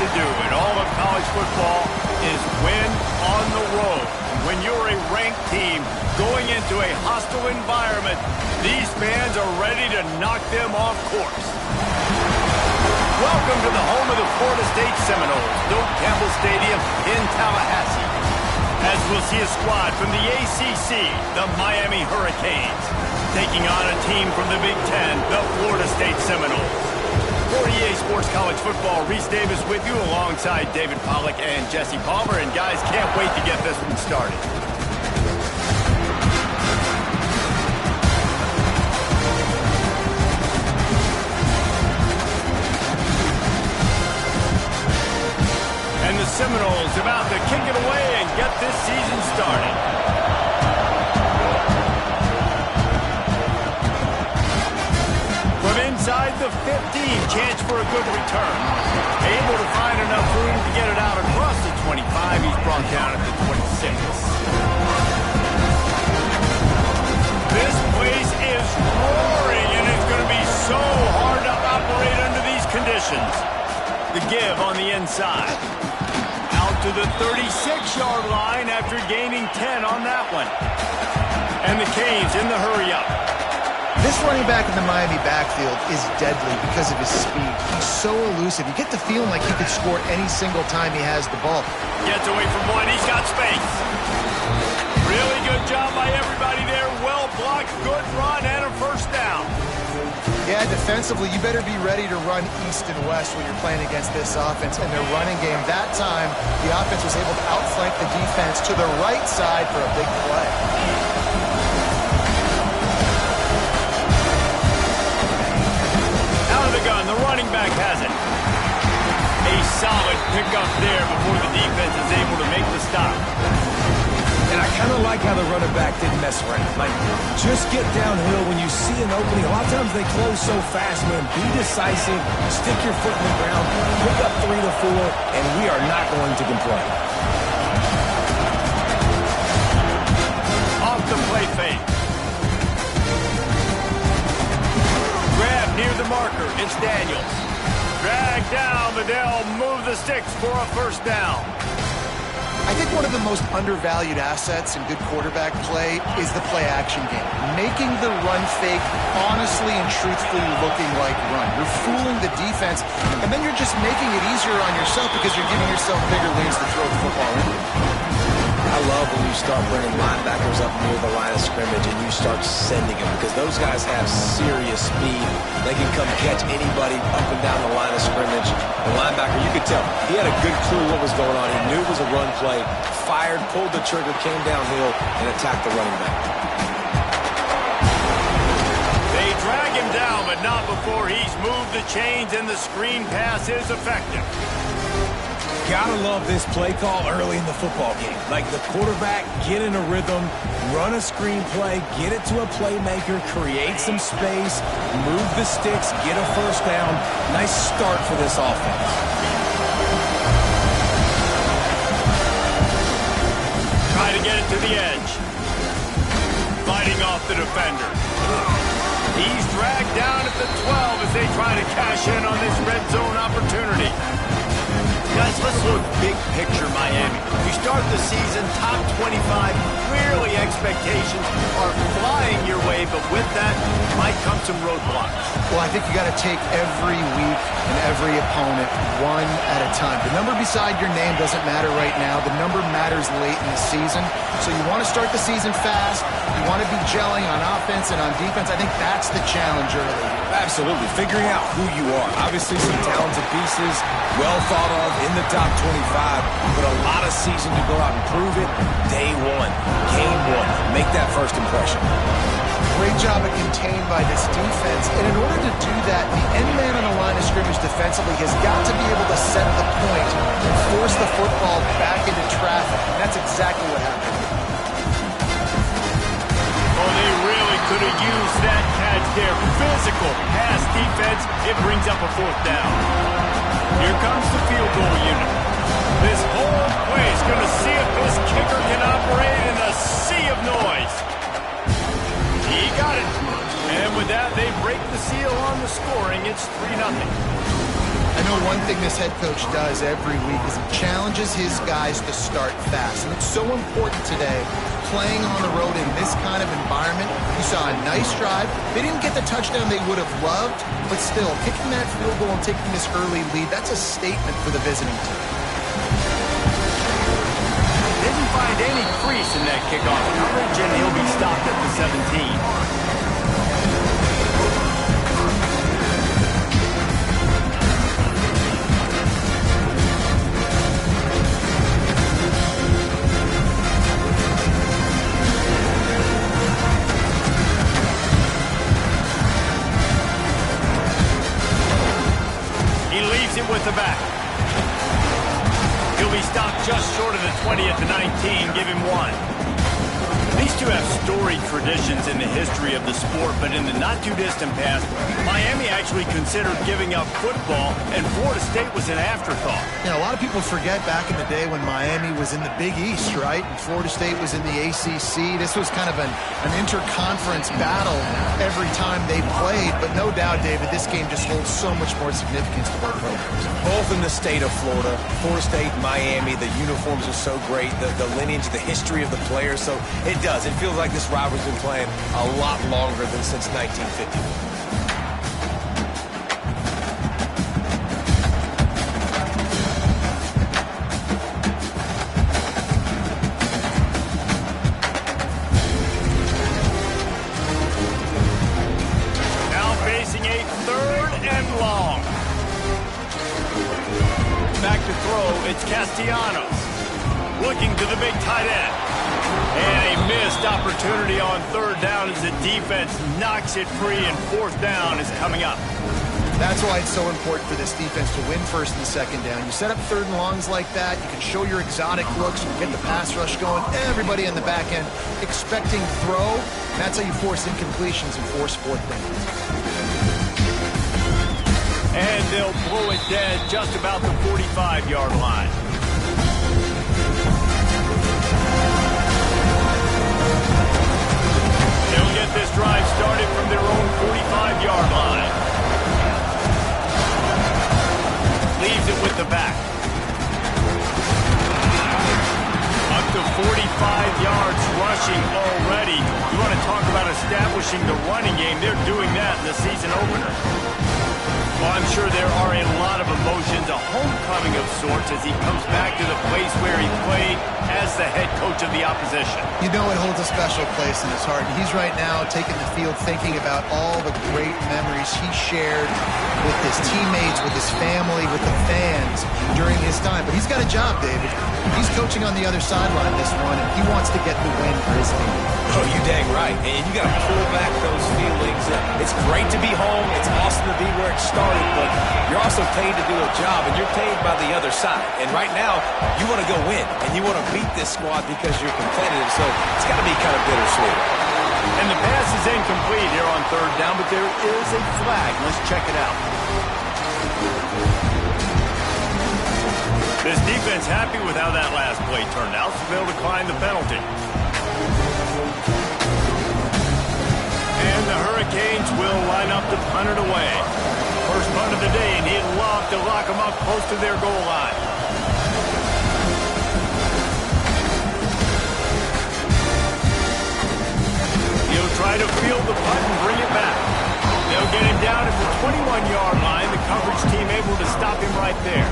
to do in all of college football is win on the road. When you're a ranked team going into a hostile environment, these fans are ready to knock them off course. Welcome to the home of the Florida State Seminoles, Doak Campbell Stadium in Tallahassee. As we'll see a squad from the ACC, the Miami Hurricanes, taking on a team from the Big Ten, the Florida State Seminoles. For EA Sports College Football, Reese Davis with you alongside David Pollack and Jesse Palmer. And guys, can't wait to get this one started. And the Seminoles about to kick it away and get this season started. Inside the 15, chance for a good return. Able to find enough room to get it out across the 25. He's brought down at the 26. This place is roaring, and it's going to be so hard to operate under these conditions. The give on the inside. Out to the 36-yard line after gaining 10 on that one. And the Canes in the hurry-up. This running back in the Miami backfield is deadly because of his speed. He's so elusive. You get the feeling like he could score any single time he has the ball. Gets away from one. He's got space. Really good job by everybody there. Well blocked, good run, and a first down. Yeah, defensively, you better be ready to run east and west when you're playing against this offense and their running game. That time, the offense was able to outflank the defense to the right side for a big play. The running back has it. A solid pickup there before the defense is able to make the stop. And I kind of like how the running back didn't mess around. Like, just get downhill when you see an opening. A lot of times they close so fast, man. Be decisive, stick your foot in the ground, pick up 3 to 4, and we are not going to complain. Off the play fake. Grab near the marker. It's Daniels. Drag down, but they'll move the sticks for a first down. I think one of the most undervalued assets in good quarterback play is the play-action game. Making the run fake honestly and truthfully looking like run. You're fooling the defense, and then you're just making it easier on yourself because you're giving yourself bigger lanes to throw the football into. I love when you start bringing linebackers up near the line of scrimmage and you start sending them because those guys have serious speed. They can come catch anybody up and down the line of scrimmage. The linebacker, you could tell, he had a good clue what was going on. He knew it was a run play, fired, pulled the trigger, came downhill, and attacked the running back. They drag him down, but not before he's moved the chains and the screen pass is effective. Gotta love this play call early in the football game. Like the quarterback, get in a rhythm, run a screen play, get it to a playmaker, create some space, move the sticks, get a first down. Nice start for this offense. Try to get it to the edge. Fighting off the defender. He's dragged down at the 12 as they try to cash in on this red zone opportunity. Guys, let's look big picture Miami. We start the season top 25. Clearly expectations are flying your way, but with that might come some roadblocks. Well, I think you got to take every week and every opponent one at a time. The number beside your name doesn't matter right now. The number matters late in the season. So you want to start the season fast. You want to be gelling on offense and on defense. I think that's the challenge early. Absolutely. Figuring out who you are. Obviously some talented pieces, well thought of in the top 25, but a lot of season to go out and prove it. Day one, game one, make that first impression. Great job of contained by this defense. And in order to do that, the end man on the line of scrimmage defensively has got to be able to set the point and force the football back into traffic. And that's exactly what happened. Oh, they really could have used that catch there. Physical pass defense. It brings up a fourth down. Here comes the field goal unit. This whole place going to see if this kicker can operate in a sea of noise. He got it. And with that, they break the seal on the scoring. It's 3-0. I know one thing this head coach does every week is he challenges his guys to start fast. And it's so important today, playing on the road in this kind of environment. You saw a nice drive. They didn't get the touchdown they would have loved, but still, kicking that field goal and taking this early lead, that's a statement for the visiting team. Didn't find any crease in that kickoff coverage, and he'll be stopped at the 17. With the back. He'll be stopped just short of the 20 at the 19. Give him 1. These two have storied traditions in the history of the sport, but in the not-too-distant past, Miami actually considered giving up football, and Florida State was an afterthought. You know, a lot of people forget back in the day when Miami was in the Big East, right? And Florida State was in the ACC. This was kind of an interconference battle every time they played, but no doubt, David, this game just holds so much more significance to both programs. Both in the state of Florida, Florida State, Miami, the uniforms are so great, the lineage, the history of the players, so it does. It feels like this rivalry's been playing a lot longer than since 1950. Now facing a 3rd and long. Back to throw, it's Castellanos. Looking to the big tight end. And a missed opportunity on 3rd down as the defense knocks it free, and 4th down is coming up. That's why it's so important for this defense to win 1st and 2nd down. You set up 3rd and longs like that, you can show your exotic looks, you can get the pass rush going, everybody in the back end expecting throw. That's how you force incompletions and force 4th downs. And they'll blow it dead just about the 45-yard line. They'll get this drive started from their own 45-yard line. Leaves it with the back. Up to 45 yards rushing already. You want to talk about establishing the running game. They're doing that in the season opener. Well, I'm sure there are a lot of emotions, a homecoming of sorts as he comes back to the place where he played as the head coach of the opposition. You know it holds a special place in his heart. He's right now taking the field thinking about all the great memories he shared with his teammates, with his family, with the fans during his time. But he's got a job, David. He's coaching on the other sideline this one, and he wants to get the win for his team. Oh, you dang right. And you got to pull back those feelings. It's great to be home. It's awesome to be where it started, but you're also paid to do a job, and you're paid by the other side. And right now, you want to go win, and you want to beat this squad because you're competitive, so it's got to be kind of bittersweet. And the pass is incomplete here on 3rd down, but there is a flag. Let's check it out. This defense happy with how that last play turned out, so they'll decline the penalty. And the Hurricanes will line up to punt it away. First punt of the day, and he'd love to lock them up close to their goal line. He'll try to field the punt and bring it back. They'll get him down at the 21-yard line. The coverage team able to stop him right there.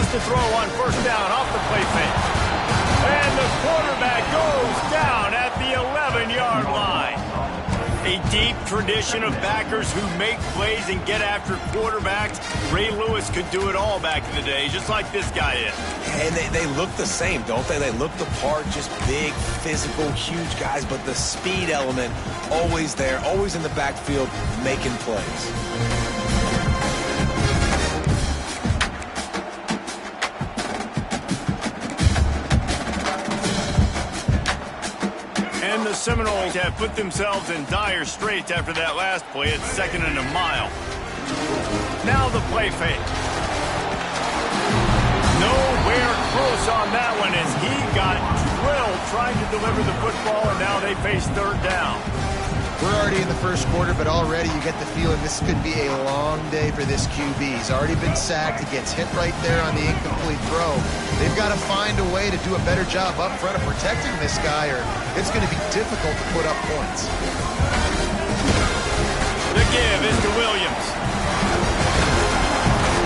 To throw on 1st down off the play fake. And the quarterback goes down at the 11-yard line. A deep tradition of backers who make plays and get after quarterbacks. Ray Lewis could do it all back in the day, just like this guy is. And they look the same, don't they? They look the part, just big, physical, huge guys, but the speed element always there, always in the backfield, making plays. And the Seminoles have put themselves in dire straits after that last play at 2nd and a mile. Now the play fake. Nowhere close on that one as he got drilled trying to deliver the football, and now they face 3rd down. We're already in the first quarter, but already you get the feeling this could be a long day for this QB. He's already been sacked. He gets hit right there on the incomplete throw. They've got to find a way to do a better job up front of protecting this guy, or it's going to be difficult to put up points. The give is to Williams.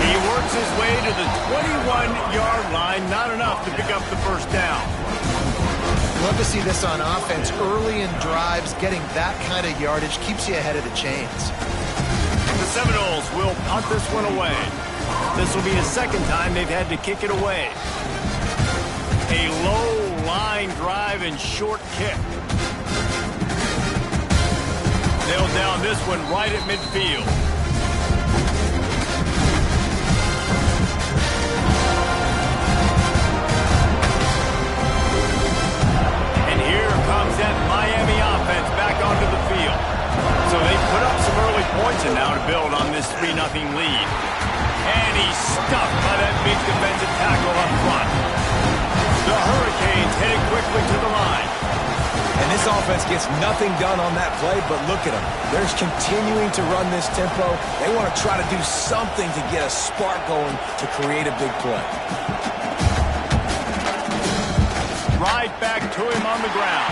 He works his way to the 21-yard line. Not enough to pick up the first down. Love to see this on offense. Early in drives, getting that kind of yardage keeps you ahead of the chains. The Seminoles will punt this one away. This will be the second time they've had to kick it away. A low line drive and short kick. Nailed down this one right at midfield. Comes that Miami offense back onto the field. So they put up some early points and now to build on this 3-0 lead. And he's stuffed by that big defensive tackle up front. The Hurricanes headed quickly to the line. And this offense gets nothing done on that play, but look at them. They're continuing to run this tempo. They want to try to do something to get a spark going to create a big play. Right back to him on the ground.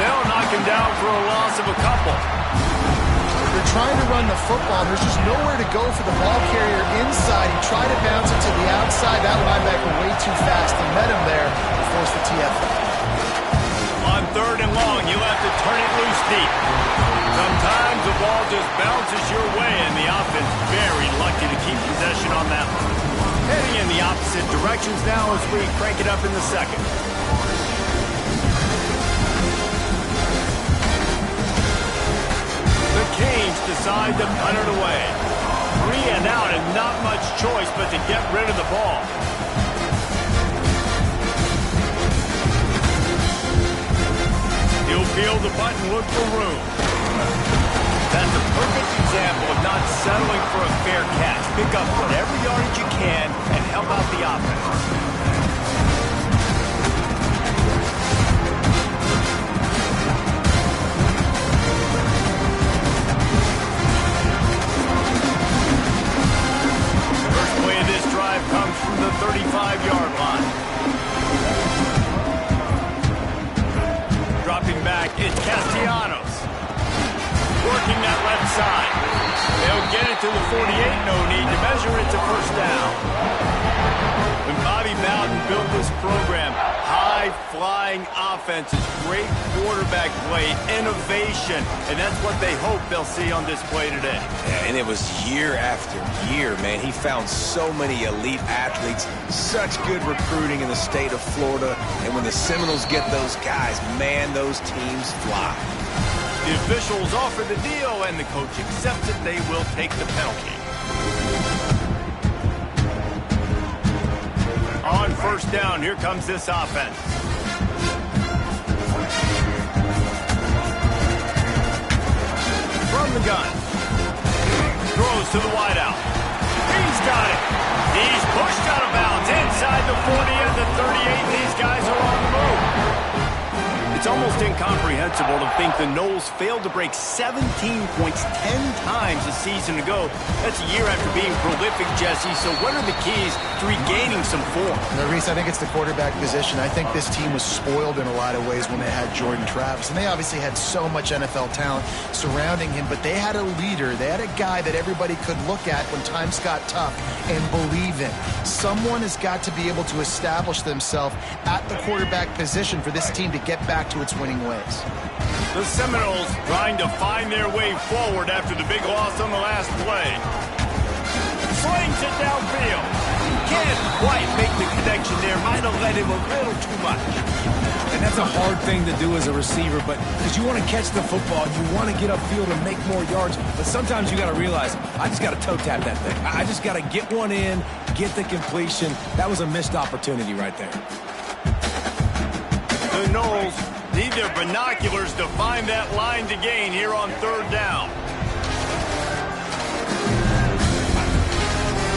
They'll knock him down for a loss of a couple. They're trying to run the football. There's just nowhere to go for the ball carrier inside. He tried to bounce it to the outside. That linebacker way too fast. He met him there and forced the TFL. On 3rd and long, you'll have to turn it loose deep. Sometimes the ball just bounces your way, and the offense very lucky to keep possession on that one. Heading in the opposite directions now as we crank it up in the second. The Canes decide to punt it away. 3 and out and not much choice but to get rid of the ball. He'll feel the punt and look for room. That's a perfect example of not settling for a fair catch. Pick up whatever yardage you can and help out the offense. Comes from the 35-yard line. Dropping back, it's Castellanos. Working that left side. They'll get it to the 48, no need to measure it to first down. When Bobby Bowden built this program, high-flying offenses, great quarterback play, innovation, and that's what they hope they'll see on display today. Yeah, and it was year after year, man. He found so many elite athletes, such good recruiting in the state of Florida, and when the Seminoles get those guys, man, those teams fly. The officials offer the deal, and the coach accepts it. They will take the penalty. On first down, here comes this offense. From the gun. Throws to the wideout. He's got it. He's pushed out of bounds inside the 40 and the 38. These guys are on the move. It's almost incomprehensible to think the Noles failed to break 17 points 10 times a season ago. That's a year after being prolific, Jesse. So what are the keys to regaining some form? No, Reese, I think it's the quarterback position. I think this team was spoiled in a lot of ways when they had Jordan Travis. And they obviously had so much NFL talent surrounding him, but they had a leader. They had a guy that everybody could look at when times got tough and believe in. Someone has got to be able to establish themselves at the quarterback position for this team to get back to its winning ways. The Seminoles trying to find their way forward after the big loss on the last play. Slings it downfield. Can't quite make the connection there. Might have let him a little too much. And that's a hard thing to do as a receiver, but because you want to catch the football, you want to get upfield and make more yards, but sometimes you got to realize, I just got to toe tap that thing. I just got to get one in, get the completion. That was a missed opportunity right there. The Noles Need their binoculars to find that line to gain here on third down.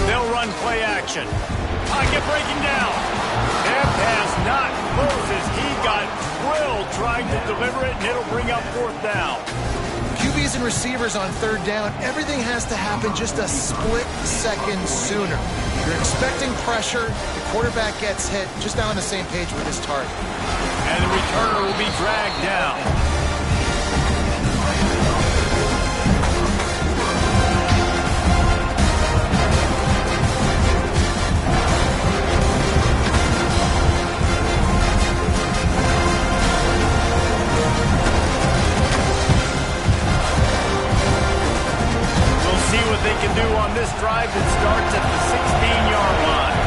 They'll run play action. Pocket breaking down. That pass not close as he got drilled trying to deliver it, and it'll bring up fourth down. QBs and receivers on third down, everything has to happen just a split second sooner. You're expecting pressure, the quarterback gets hit, just not on the same page with his target. And the returner will be dragged down. What they can do on this drive that starts at the 16-yard line.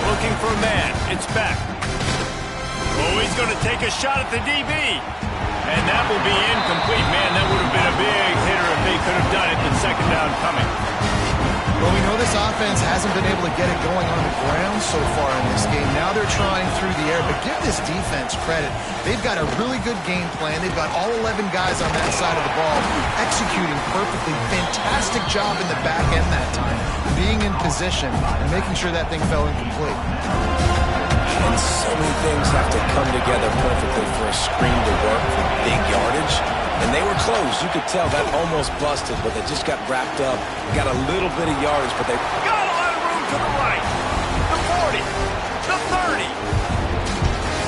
Looking for a man. It's back. Oh, he's going to take a shot at the DB. And that will be incomplete. Man, that would have been a big hitter if they could have done it with second down coming. Well, we know this offense hasn't been able to get it going on the ground so far in this game. Now they're trying through the air, but give this defense credit. They've got a really good game plan. They've got all 11 guys on that side of the ball executing perfectly. Fantastic job in the back end that time, being in position and making sure that thing fell incomplete. And so many things have to come together perfectly for a screen to work for big yardage. And they were close. You could tell that almost busted, but they just got wrapped up. Got a little bit of yardage, but they got a lot of room to the right. The 40, the 30,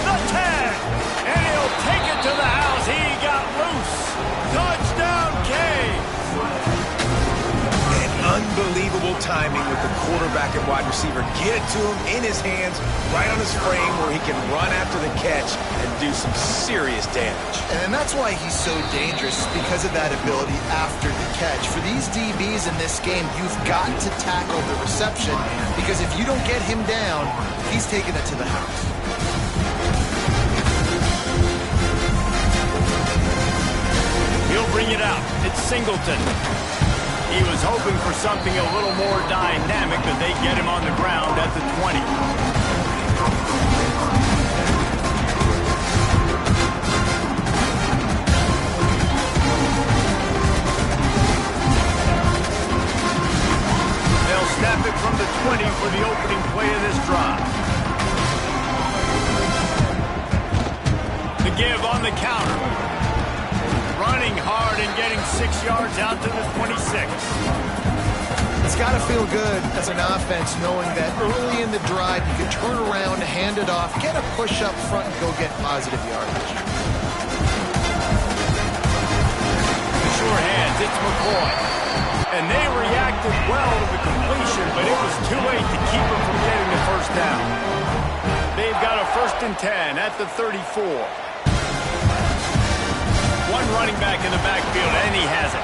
the 10. And he'll take it to the house. He got loose. Touchdown, Canes. Unbelievable timing with the quarterback and wide receiver. Get it to him in his hands, right on his frame where he can run after the catch and do some serious damage. And that's why he's so dangerous, because of that ability after the catch. For these DBs in this game, you've got to tackle the reception, because if you don't get him down, he's taking it to the house. He'll bring it out. It's Singleton. He was hoping for something a little more dynamic, but they get him on the ground at the 20. They'll snap it from the 20 for the opening play of this drive. The give on the counter. Running hard and getting 6 yards out to the 26. It's got to feel good as an offense knowing that early in the drive you can turn around, hand it off, get a push up front, and go get positive yardage. Sure hands, it's McCoy. And they reacted well to the completion, but it was too late to keep them from getting the first down. They've got a 1st and 10 at the 34. One running back in the backfield, and he has it.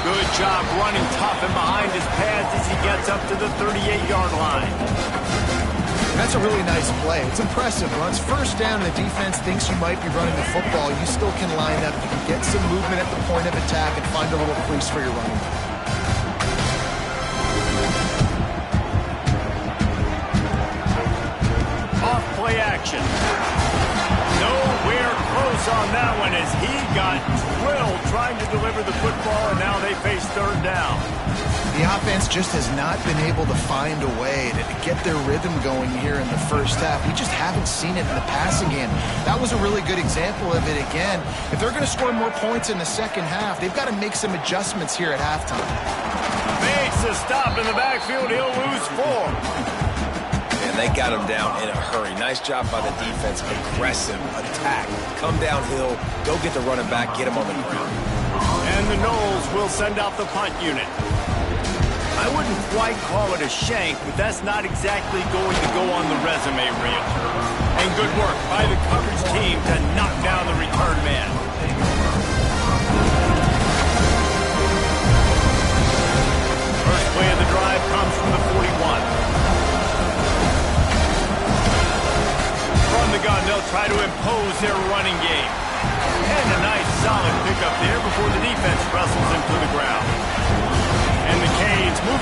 Good job running tough and behind his pads as he gets up to the 38-yard line. That's a really nice play. It's impressive. When it's first down and the defense thinks you might be running the football, you still can line up. You can get some movement at the point of attack and find a little crease for your running back. Off play action. Nowhere close on that one as he got drilled trying to deliver the football, and now they face third down. The offense just has not been able to find a way to get their rhythm going here in the first half. We just haven't seen it in the passing game. That was a really good example of it again. If they're going to score more points in the second half, they've got to make some adjustments here at halftime. Makes a stop in the backfield. He'll lose 4. They got him down in a hurry. Nice job by the defense. Aggressive attack. Come downhill. Go get the running back. Get him on the ground. And the Noles will send out the punt unit. I wouldn't quite call it a shank, but that's not exactly going to go on the resume reel. And good work by the coverage team to knock down the return man. First play of the drive comes from the 41. From the gun, they'll try to impose their running game. And a nice solid pickup there before the defense wrestles him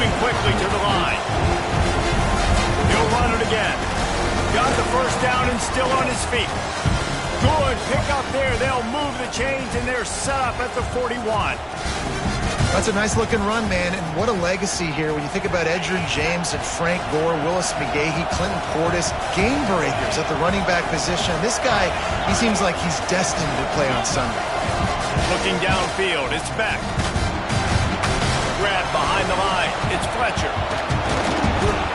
moving quickly to the line. He'll run it again. Got the first down and still on his feet. Good pick up there. They'll move the chains, and they're set up at the 41. That's a nice-looking run, man, and what a legacy here when you think about Edgerrin James and Frank Gore, Willis McGahee, Clinton Portis, game breakers at the running back position. This guy, he seems like he's destined to play on Sunday. Looking downfield, it's Beck. Grab behind the line, it's Fletcher.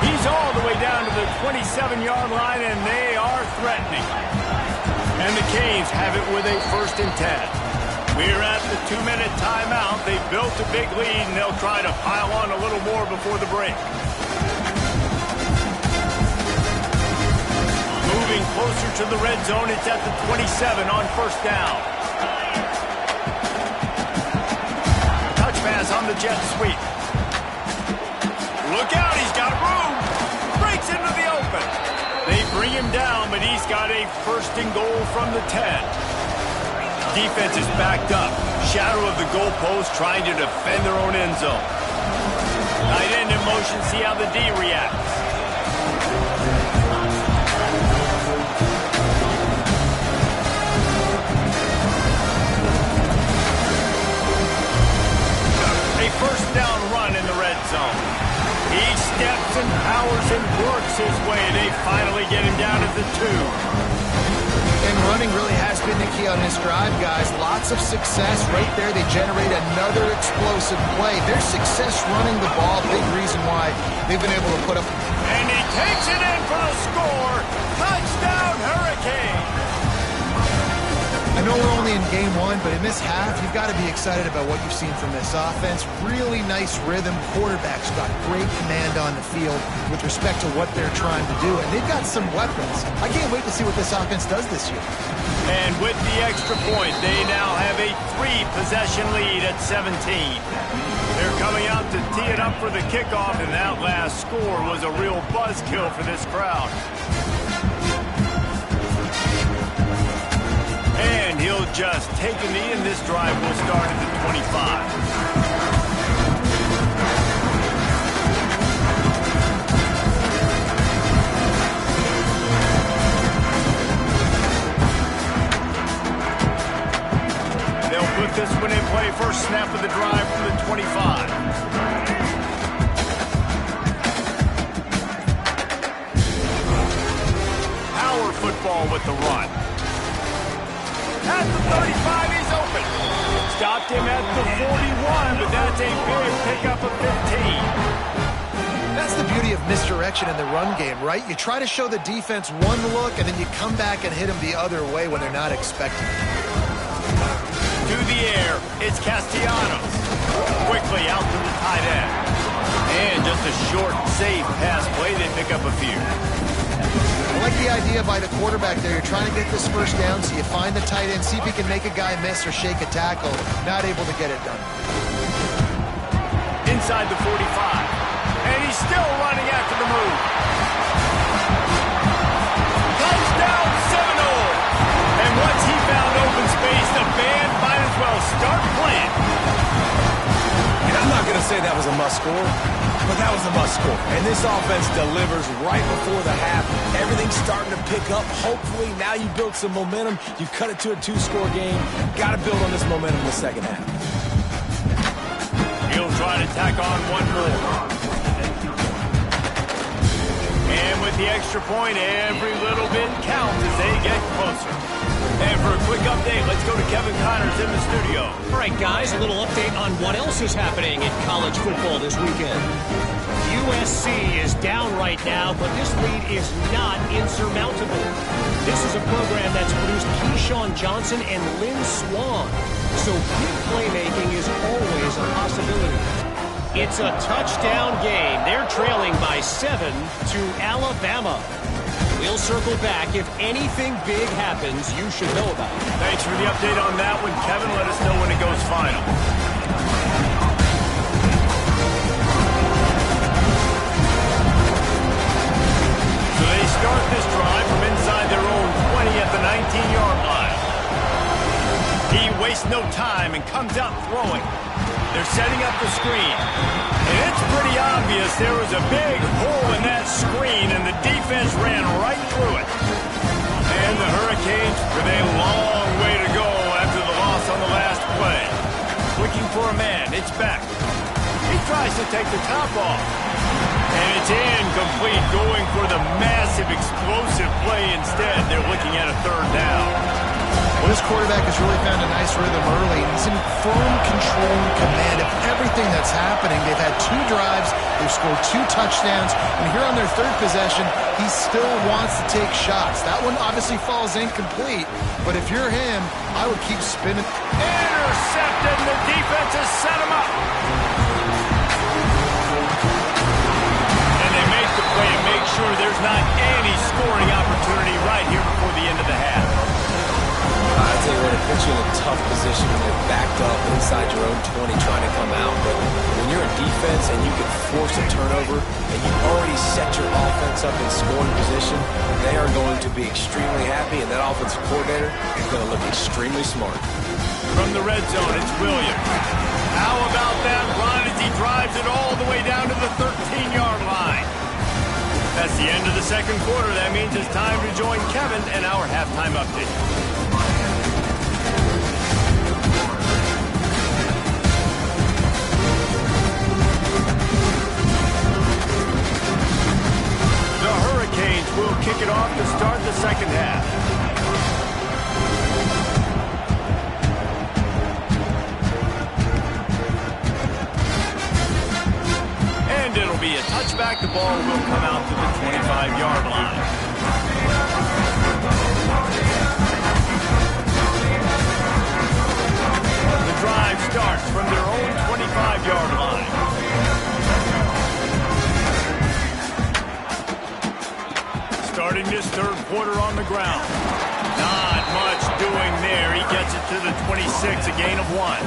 He's all the way down to the 27-yard line, and they are threatening. And the Canes have it with a 1st and 10. We're at the 2-minute timeout. They built a big lead, and they'll try to pile on a little more before the break. Moving closer to the red zone, it's at the 27 on 1st down. Touch pass on the jet sweep. Look out, he's got room. Breaks into the open. They bring him down, but he's got a 1st and goal from the 10. Defense is backed up. Shadow of the goalpost trying to defend their own end zone. Tight end in motion, see how the D reacts. A 1st down run in the red zone. He steps and powers and works his way. They finally get him down at the 2. And running really has been the key on this drive, guys. Lots of success right there. They generate another explosive play. Their success running the ball, big reason why they've been able to put up. And he takes it in for the score. Touchdown, Hurricane. I know we're only in game 1, but in this half, you've got to be excited about what you've seen from this offense. Really nice rhythm. Quarterback's got great command on the field with respect to what they're trying to do. And they've got some weapons. I can't wait to see what this offense does this year. And with the extra point, they now have a 3-possession lead at 17. They're coming out to tee it up for the kickoff, and that last score was a real buzzkill for this crowd. And he'll just take a knee, and this drive will start at the 25. They'll put this one in play. First snap of the drive from the 25. Power football with the run. At the 35, he's open. Stopped him at the 41, but that's a big pickup of 15. That's the beauty of misdirection in the run game, right? You try to show the defense one look, and then you come back and hit them the other way when they're not expecting it. To the air, it's Castellanos. Quickly out to the tight end. And just a short, safe pass play, they pick up a few. I like the idea by the quarterback there. You're trying to get this 1st down, so you find the tight end, see if he can make a guy miss or shake a tackle. Not able to get it done. Inside the 45. And he's still running after the move. Touchdown Seminole! And once he found open space, the band might as well start playing. And I'm not going to say that was a must-score, but that was a must-score. And this offense delivers right before the half. Everything's starting to pick up. Hopefully, now you build some momentum. You cut it to a 2-score game. Got to build on this momentum in the second half. He'll try to tack on one more. And with the extra point, every little bit counts as they get closer. And for a quick update, let's go to Kevin Connors in the studio. All right, guys, a little update on what else is happening in college football this weekend. USC is down right now, but this lead is not insurmountable. This is a program that's produced Keyshawn Johnson and Lynn Swann, so big playmaking is always a possibility. It's a touchdown game. They're trailing by 7 to Alabama. We'll circle back. If anything big happens, you should know about it. Thanks for the update on that one, Kevin. Let us know when it goes final. So they start this drive from inside their own 20 at the 19-yard line. He wastes no time and comes out throwing. They're setting up the screen. And it's pretty obvious there was a big hole in that screen, and the defense ran right through it. And the Hurricanes with a long way to go after the loss on the last play. Looking for a man. It's Beck. He tries to take the top off. And it's incomplete, going for the massive, explosive play instead. They're looking at a third down. Well, this quarterback has really found a nice rhythm early. He's in firm control and command of everything that's happening. They've had 2 drives. They've scored 2 touchdowns. And here on their 3rd possession, he still wants to take shots. That one obviously falls incomplete. But if you're him, I would keep spinning. Intercepted, and the defense has set him up. And they make the play and make sure there's not any scoring opportunity right here before the end of the half. I tell you what, it puts you in a tough position when you're backed up inside your own 20 trying to come out. But when you're in defense and you can force a turnover and you already set your offense up in scoring position, they are going to be extremely happy, and that offensive coordinator is going to look extremely smart. From the red zone, it's Williams. How about that run as he drives it all the way down to the 13-yard line? That's the end of the second quarter. That means it's time to join Kevin and our halftime update. The Hurricanes will kick it off to start the second half. And it'll be a touchback. The ball will come out to the 25-yard line. The drive starts from their own 25-yard line. Starting this third quarter on the ground. Not much doing there. He gets it to the 26, a gain of 1.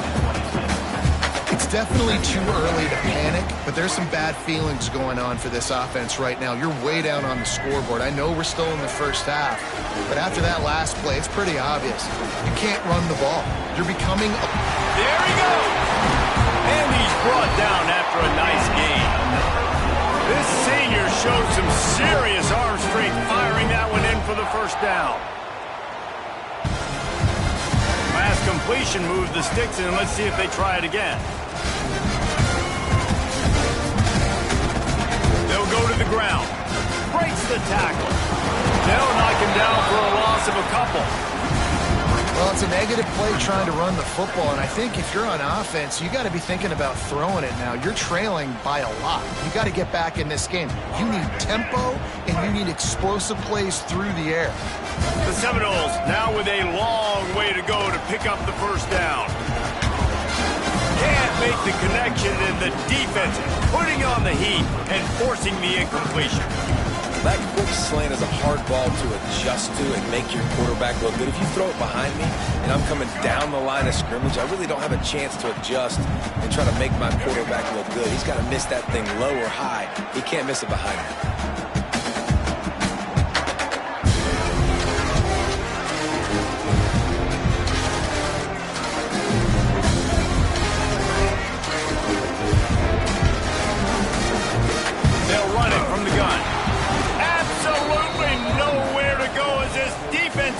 It's definitely too early to panic, but there's some bad feelings going on for this offense right now. You're way down on the scoreboard. I know we're still in the first half, but after that last play, it's pretty obvious. You can't run the ball. You're becoming a... There he goes! And he's brought down after a nice game. This senior showed some serious arm strength firing that one in for the first down. Last completion moved the sticks in. Let's see if they try it again. They'll go to the ground. Breaks the tackle. They'll knock him down for a loss of a couple. Well, it's a negative play trying to run the football, and I think if you're on offense, you got to be thinking about throwing it now. You're trailing by a lot. You got to get back in this game. You need tempo, and you need explosive plays through the air. The Seminoles now with a long way to go to pick up the first down. Can't make the connection, and the defense putting on the heat and forcing the incompletion. That quick slant is a hard ball to adjust to and make your quarterback look good. If you throw it behind me and I'm coming down the line of scrimmage, I really don't have a chance to adjust and try to make my quarterback look good. He's got to miss that thing low or high. He can't miss it behind me.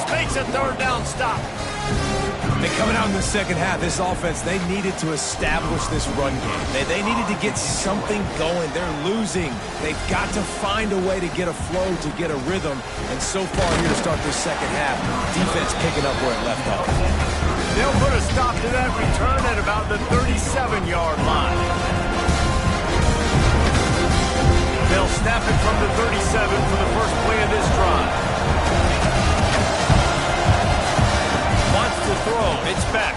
Makes a third down stop. They coming out in the second half. This offense, they needed to establish this run game. They needed to get something going. They're losing. They've got to find a way to get a flow, to get a rhythm. And so far here to start this second half, defense picking up where it left off. They'll put a stop to that return at about the 37-yard line. They'll snap it from the 37 for the first play of this drive. Wants to throw. It's back.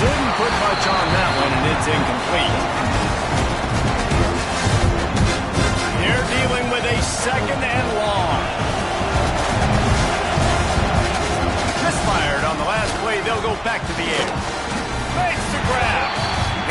Didn't put much on that one, and it's incomplete. They're dealing with a second and long. Misfired on the last play. They'll go back to the air. Makes the grab.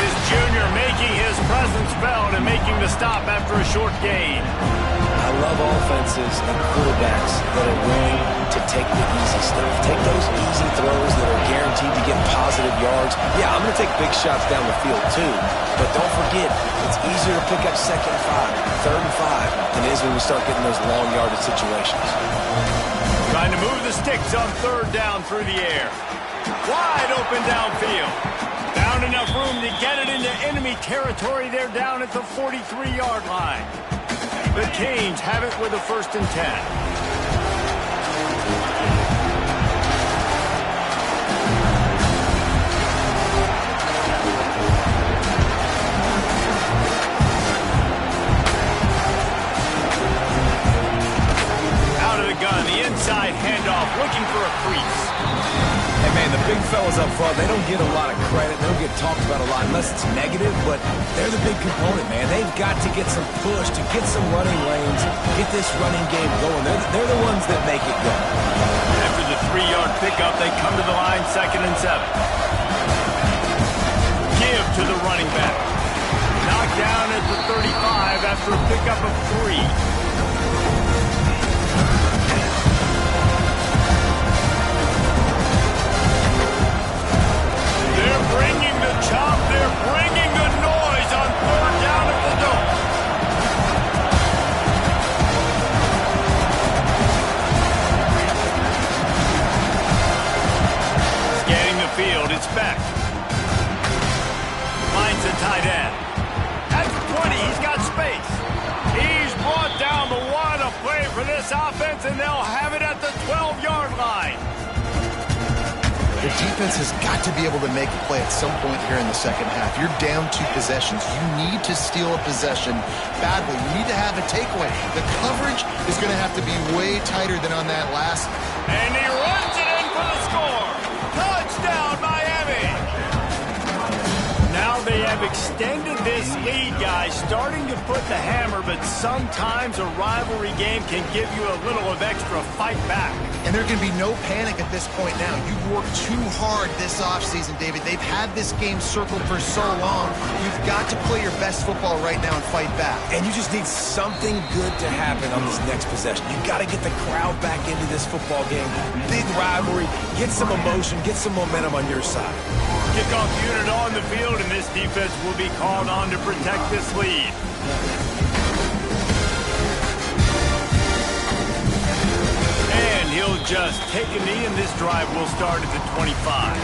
His junior making his presence felt and making the stop after a short gain. I love offenses and quarterbacks that are willing to take the easy stuff. Take those easy throws that are guaranteed to get positive yards. Yeah, I'm going to take big shots down the field too, but don't forget, it's easier to pick up 2nd and 5, 3rd and 5 than it is when we start getting those long yardage situations. Trying to move the sticks on 3rd down through the air. Wide open downfield. Found enough room to get it into enemy territory. They're down at the 43-yard line. The Canes have it with a 1st and 10. The inside handoff, looking for a crease. Hey, man, the big fellas up front, they don't get a lot of credit. They don't get talked about a lot unless it's negative, but they're the big component, man. They've got to get some push, to get some running lanes, get this running game going. They're the ones that make it go. After the 3-yard pickup, they come to the line 2nd and 7. Give to the running back. Knocked down at the 35 after a pickup of 3. Bringing the chop, they're bringing the noise on 3rd down at the dome. Scanning the field, it's back. Finds the tight end. At the 20, he's got space. He's brought down the 1, a play for this offense, and they'll have it at the 12-yard line. The defense has got to be able to make a play at some point here in the 2nd half. You're down 2 possessions. You need to steal a possession badly. You need to have a takeaway. The coverage is going to have to be way tighter than on that last. And he runs it in for the score. Touchdown, Miami. Now they have extended this lead, guys, starting to put the hammer, but sometimes a rivalry game can give you a little of extra fight back. And there can be no panic at this point now. You've worked too hard this offseason, David. They've had this game circled for so long. You've got to play your best football right now and fight back. And you just need something good to happen on this next possession. You've got to get the crowd back into this football game. Big rivalry. Get some emotion. Get some momentum on your side. Kickoff unit on the field, and this defense will be called on to protect this lead. And he'll just take a knee, and this drive will start at the 25.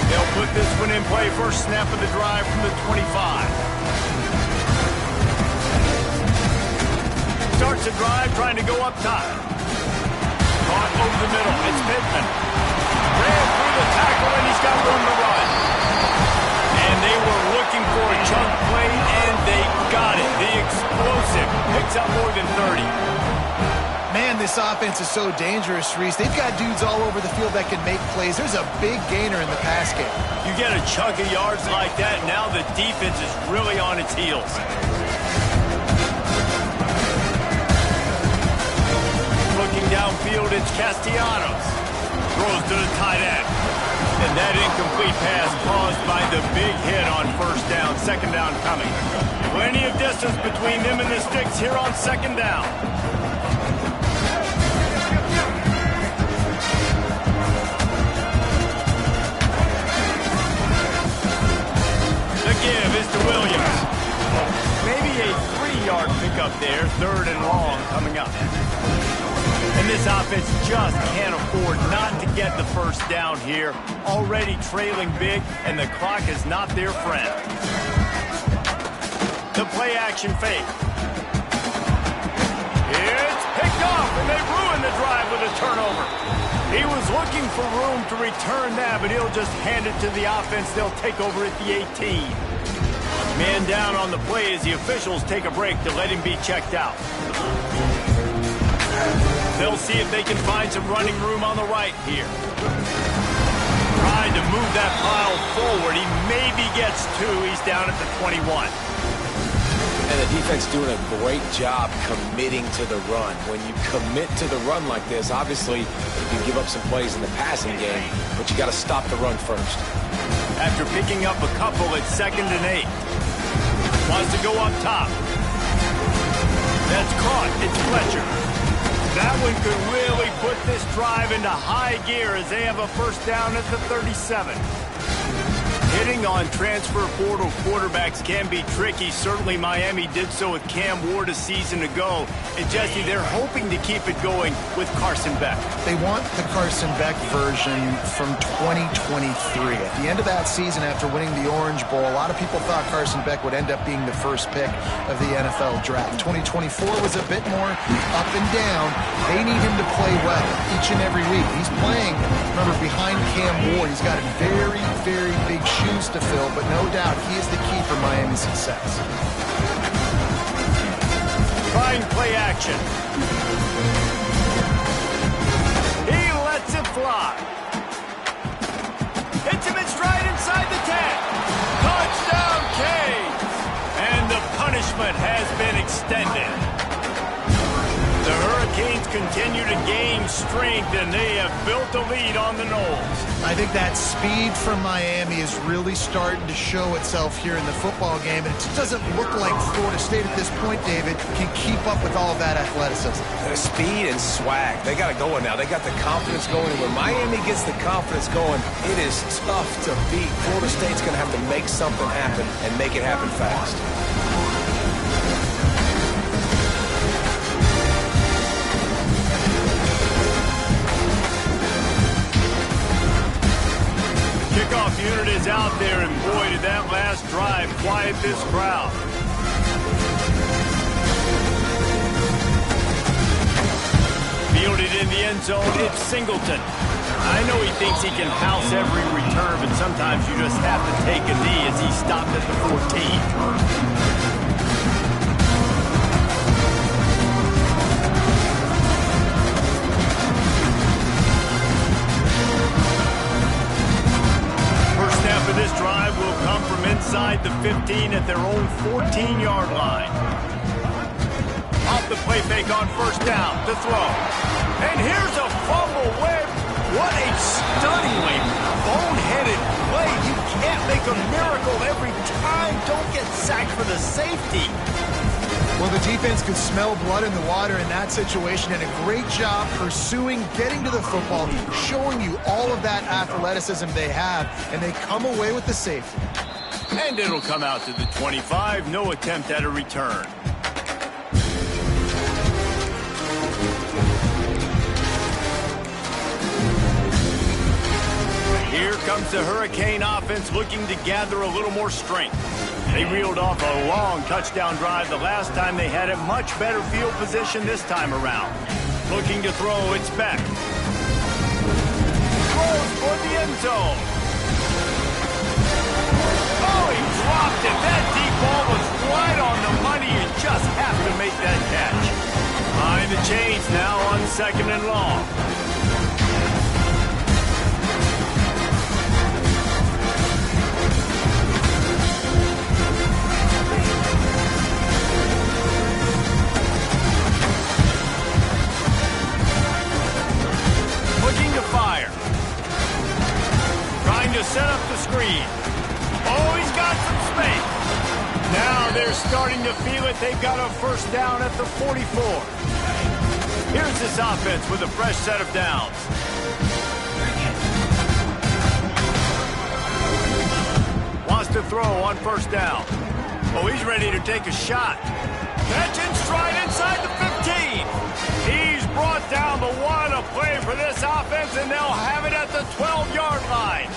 They'll put this one in play. First snap of the drive from the 25. Starts the drive, trying to go up top. Caught over the middle. It's Pittman. Ran through the tackle, and he's got room to run. And they were looking for a chunk play, and they got it. The explosive picks up more than 30. Man, this offense is so dangerous, Reese. They've got dudes all over the field that can make plays. There's a big gainer in the pass game. You get a chunk of yards like that, now the defense is really on its heels. Looking downfield, it's Castellanos. Throws to the tight end. And that incomplete pass caused by the big hit on 1st down. 2nd down coming. Plenty of distance between them and the sticks here on 2nd down. The give is to Williams. Maybe a 3-yard pickup there. 3rd and long coming up. And this offense just can't afford not to get the 1st down here. Already trailing big, and the clock is not their friend. The play action fake. It's picked off, and they ruin the drive with a turnover. He was looking for room to return that, but he'll just hand it to the offense. They'll take over at the 18. Man down on the play as the officials take a break to let him be checked out. They'll see if they can find some running room on the right here. Trying to move that pile forward. He maybe gets 2. He's down at the 21. And the defense doing a great job committing to the run. When you commit to the run like this, obviously you can give up some plays in the passing game, but you got to stop the run first. After picking up a couple, it's 2nd and 8. Wants to go up top. That's caught. It's Fletcher. That one could really put this drive into high gear as they have a first down at the 37. Hitting on transfer portal quarterbacks can be tricky. Certainly Miami did so with Cam Ward a season ago. And Jesse, they're hoping to keep it going with Carson Beck. They want the Carson Beck version from 2023. At the end of that season, after winning the Orange Bowl, a lot of people thought Carson Beck would end up being the first pick of the NFL draft. 2024 was a bit more up and down. They need him to play well each and every week. He's playing, remember, behind Cam Ward. He's got a very, very big shoes to fill, but no doubt he is the key for Miami's success. Trying play action. He lets it fly. Hits him in stride inside the 10. Touchdown, Canes. And the punishment has been extended. The Hurricanes continue to gain strength, and they have built a lead on the Noles. I think that speed from Miami is really starting to show itself here in the football game, and it just doesn't look like Florida State at this point, David, can keep up with all of that athleticism. The speed and swag, they got it going now. They got the confidence going, and when Miami gets the confidence going, it is tough to beat. Florida State's going to have to make something happen and make it happen fast. Kickoff unit is out there, and boy, did that last drive quiet this crowd. Fielded in the end zone, it's Singleton. I know he thinks he can house every return, but sometimes you just have to take a knee as he stopped at the 14. For this drive will come from inside the 15 at their own 14-yard line. Off the play fake on first down to throw. And here's a fumble where, what a stunningly boneheaded play. You can't make a miracle every time. Don't get sacked for the safety. Well, the defense could smell blood in the water in that situation, and a great job pursuing, getting to the football, showing you all of that athleticism they have, and they come away with the safety. And it'll come out to the 25. No attempt at a return. Here comes the Hurricane offense looking to gather a little more strength. They reeled off a long touchdown drive the last time they had a much better field position this time around. Looking to throw, it's Beck. Throws for the end zone. Oh, he dropped it. That deep ball was right on the money. You just have to make that catch. Behind the chains now on 2nd and long. Looking to fire. Trying to set up the screen. Oh, he's got some space. Now they're starting to feel it. They've got a first down at the 44. Here's this offense with a fresh set of downs. Wants to throw on first down. Oh, he's ready to take a shot. Catch in stride inside the 15. He's brought down the one, a play for this offense, and they'll have it at the 12-yard line.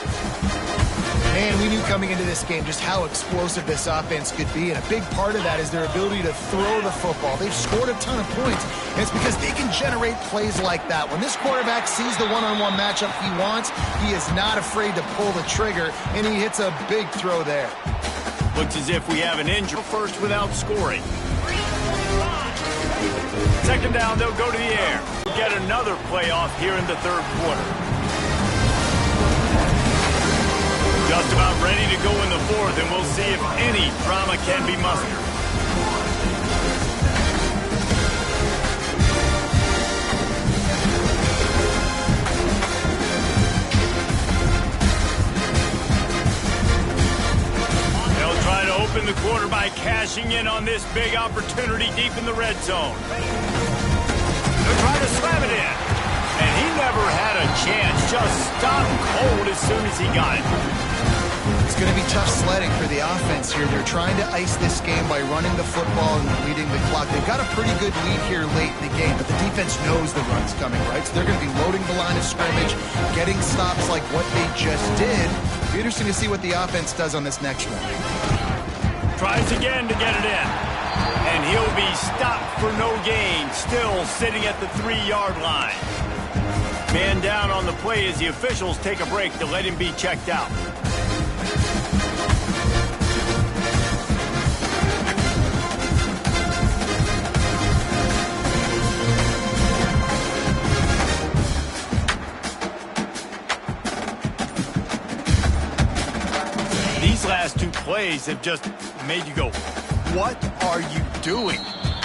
Man, we knew coming into this game just how explosive this offense could be, and a big part of that is their ability to throw the football. They've scored a ton of points, and it's because they can generate plays like that. When this quarterback sees the one-on-one matchup he wants, he is not afraid to pull the trigger, and he hits a big throw there. Looks as if we have an injury first without scoring. 2nd down, they'll go to the air. We'll get another playoff here in the 3rd quarter. Just about ready to go in the 4th, and we'll see if any drama can be mustered. They'll try to open And the quarterback cashing in on this big opportunity deep in the red zone. They're trying to slam it in. And he never had a chance. Just stopped cold as soon as he got it. It's going to be tough sledding for the offense here. They're trying to ice this game by running the football and leading the clock. They've got a pretty good lead here late in the game, but the defense knows the run's coming, right? So they're going to be loading the line of scrimmage, getting stops like what they just did. It'll be interesting to see what the offense does on this next one. Tries again to get it in. And he'll be stopped for no gain, still sitting at the 3-yard line. Man down on the play as the officials take a break to let him be checked out. These last 2 plays have just made you go, what are you doing?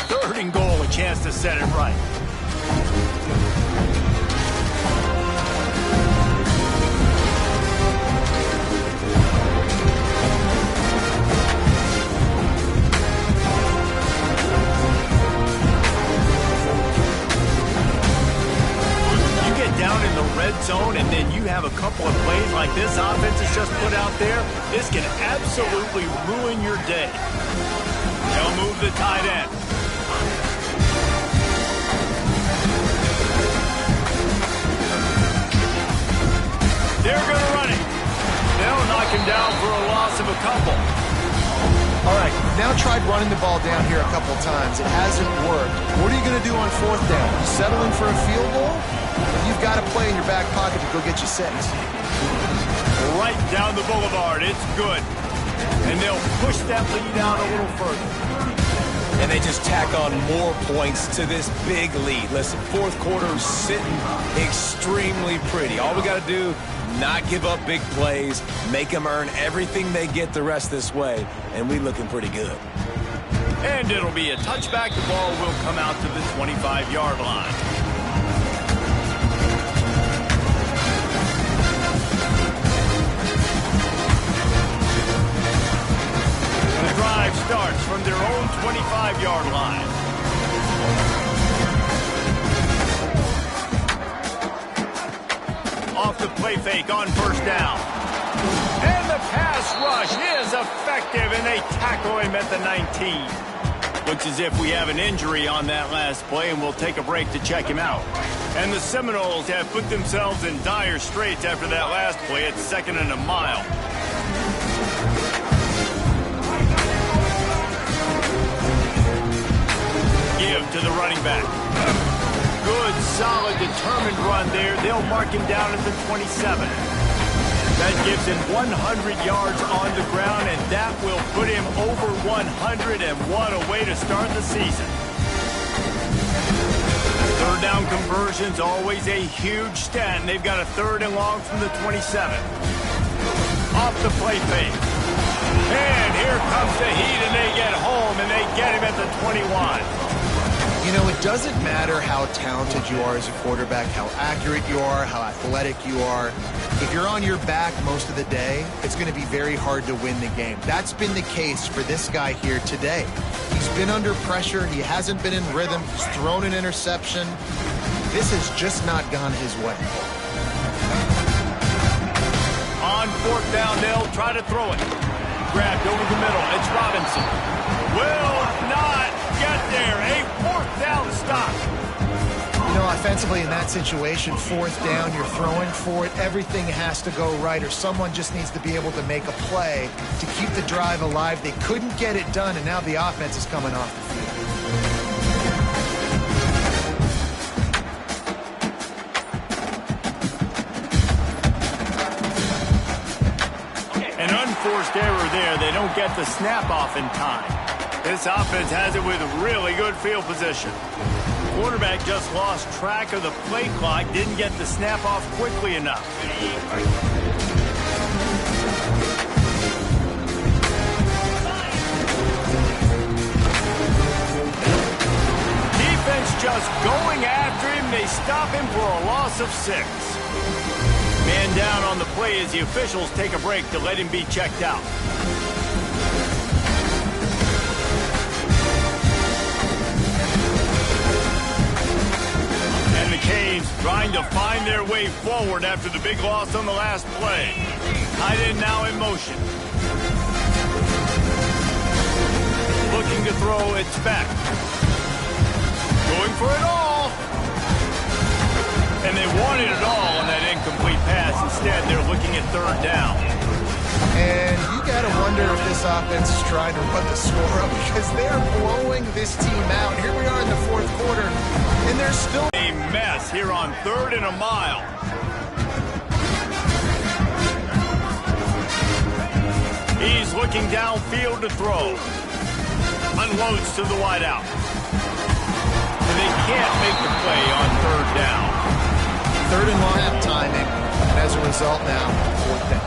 3rd and goal, a chance to set it right. Down in the red zone, and then you have a couple of plays like this offense has just put out there. This can absolutely ruin your day. They'll move the tight end. They're going to run it. They'll knock him down for a loss of a couple. All right, now tried running the ball down here a couple times. It hasn't worked. What are you going to do on 4th down? You settling for a field goal? You've got a play in your back pocket to go get you 6. Right down the boulevard. It's good. And they'll push that lead out a little further. And they just tack on more points to this big lead. Listen, 4th quarter sitting extremely pretty. All we got to do, not give up big plays, make them earn everything they get the rest this way, and we looking pretty good. And it'll be a touchback. The ball will come out to the 25-yard line. The drive starts from their own 25-yard line. Off the play fake on 1st down. And the pass rush is effective, and they tackle him at the 19. Looks as if we have an injury on that last play, and we'll take a break to check him out. And the Seminoles have put themselves in dire straits after that last play. It's 2nd and a mile. Give to the running back. Good, solid, determined run there. They'll mark him down at the 27. That gives him 100 yards on the ground, and that will put him over 100, and what a way to start the season. 3rd down conversion's always a huge stat, and they've got a 3rd and long from the 27. Off the play fake. And here comes the heat, and they get home, and they get him at the 21. You know, it doesn't matter how talented you are as a quarterback, how accurate you are, how athletic you are. If you're on your back most of the day, it's going to be very hard to win the game. That's been the case for this guy here today. He's been under pressure. He hasn't been in rhythm. He's thrown an interception. This has just not gone his way. On 4th down, they'll try to throw it. Grabbed over the middle. It's Robinson. Will not get there. A 4th down stop. You know, offensively in that situation, 4th down, you're throwing for it. Everything has to go right, or someone just needs to be able to make a play to keep the drive alive. They couldn't get it done, and now the offense is coming off the field. An unforced error there. They don't get the snap off in time. This offense has it with really good field position. Quarterback just lost track of the play clock, didn't get the snap off quickly enough. Defense just going after him. They stop him for a loss of 6. Man down on the play as the officials take a break to let him be checked out. find their way forward after the big loss on the last play. Tight end now in motion. Looking to throw, it's back. Going for it all. And they wanted it all on that incomplete pass. Instead, they're looking at third down. And you got to wonder if this offense is trying to run the score up because they're blowing this team out. Here we are in the fourth quarter, and they're still a mess here on 3rd and a mile. He's looking downfield to throw. Unloads to the wideout. And they can't make the play on 3rd down. 3rd and long half timing, and as a result now, 4th down.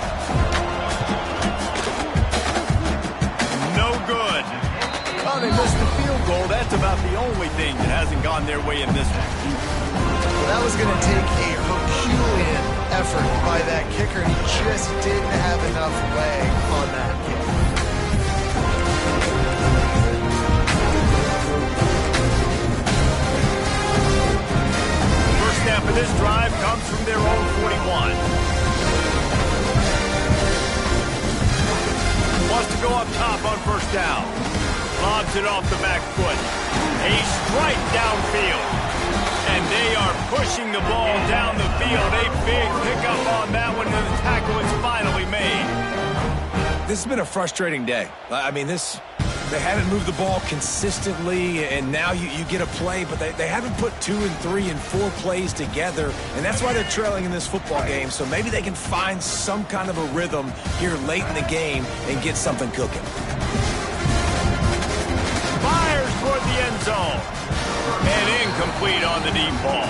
No good. Oh, they missed the field goal. That's about the only thing that hasn't gone their way in this one. Well, that was going to take a Herculean effort by that kicker, and he just didn't have enough leg on that kick. First snap of this drive comes from their own 41. Wants to go up top on 1st down. Lobs it off the back foot. A strike downfield. And they are pushing the ball down the field. A big pickup on that one, and the tackle is finally made. This has been a frustrating day. I mean, they haven't moved the ball consistently, and now you get a play, but they haven't put 2 and 3 and 4 plays together, and that's why they're trailing in this football game. So maybe they can find some kind of a rhythm here late in the game and get something cooking. Fires toward the end zone. And incomplete on the deep ball.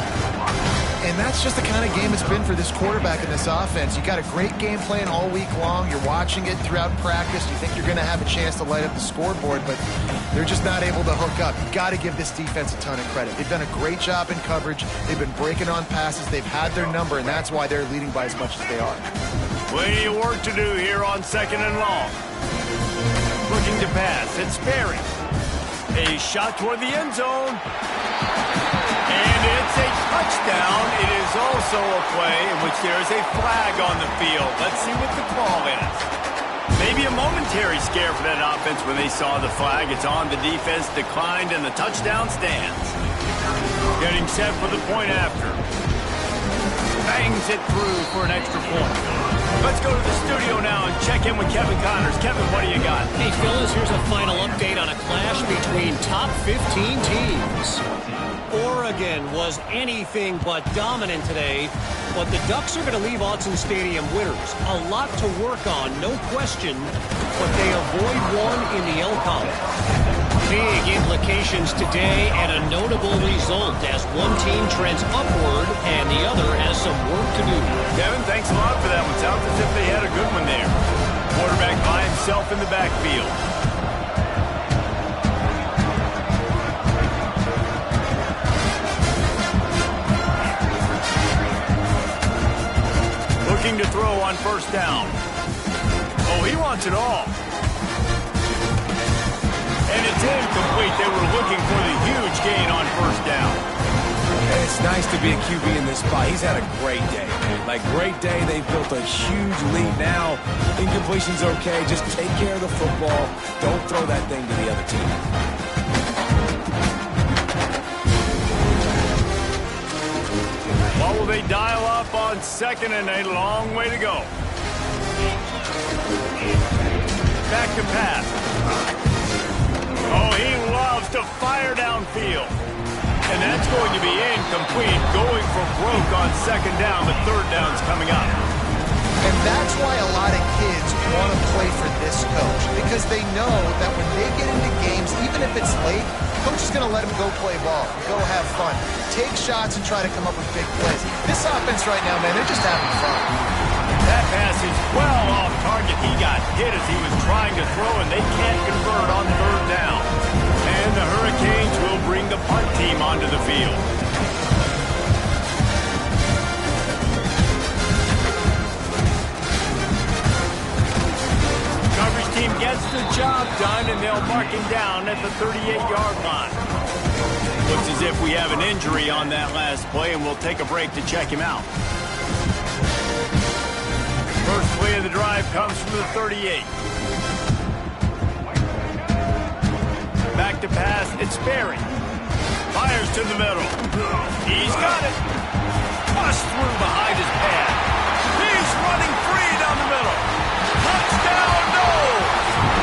And that's just the kind of game it's been for this quarterback in this offense. You got a great game plan all week long. You're watching it throughout practice. You think you're going to have a chance to light up the scoreboard, but they're just not able to hook up. You got to give this defense a ton of credit. They've done a great job in coverage. They've been breaking on passes. They've had their number, and that's why they're leading by as much as they are. Plenty of work to do here on 2nd and long. Looking to pass. It's Sperry. A shot toward the end zone. And it's a touchdown. It is also a play in which there is a flag on the field. Let's see what the call is. Maybe a momentary scare for that offense when they saw the flag. It's on. The defense declined, and the touchdown stands. Getting set for the point after. Bangs it through for an extra point. Let's go to the studio now and check in with Kevin Connors. Kevin, what do you got? Hey, Phyllis, here's a final update on a clash between top 15 teams. Oregon was anything but dominant today, but the Ducks are going to leave Autzen Stadium winners. A lot to work on, no question, but they avoid one in the Elcom. Big implications today and a notable result as one team trends upward and the other has some work to do. Kevin, thanks a lot for that one. Sounds as if they had a good one there. Quarterback by himself in the backfield. Looking to throw on 1st down. Oh, he wants it all. And it's incomplete. They were looking for the huge gain on 1st down. It's nice to be a QB in this spot. He's had a great day. Like, great day. They've built a huge lead now. Incompletion's okay. Just take care of the football. Don't throw that thing to the other team. What will they dial up on 2nd and a long way to go? Back to pass. Oh, he loves to fire downfield. And that's going to be incomplete, going for broke on 2nd down, but 3rd down's coming up. And that's why a lot of kids want to play for this coach, because they know that when they get into games, even if it's late, coach is going to let them go play ball, go have fun, take shots and try to come up with big plays. This offense right now, man, they're just having fun. That pass is well off target. He got hit as he was trying to throw, and they can't convert on 3rd down. And the Hurricanes will bring the punt team onto the field. Coverage team gets the job done, and they'll mark him down at the 38-yard line. Looks as if we have an injury on that last play, and we'll take a break to check him out. First play of the drive comes from the 38. Back to pass, it's Berry. Fires to the middle. He's got it. Bust through behind his pad. He's running free down the middle. Touchdown, no!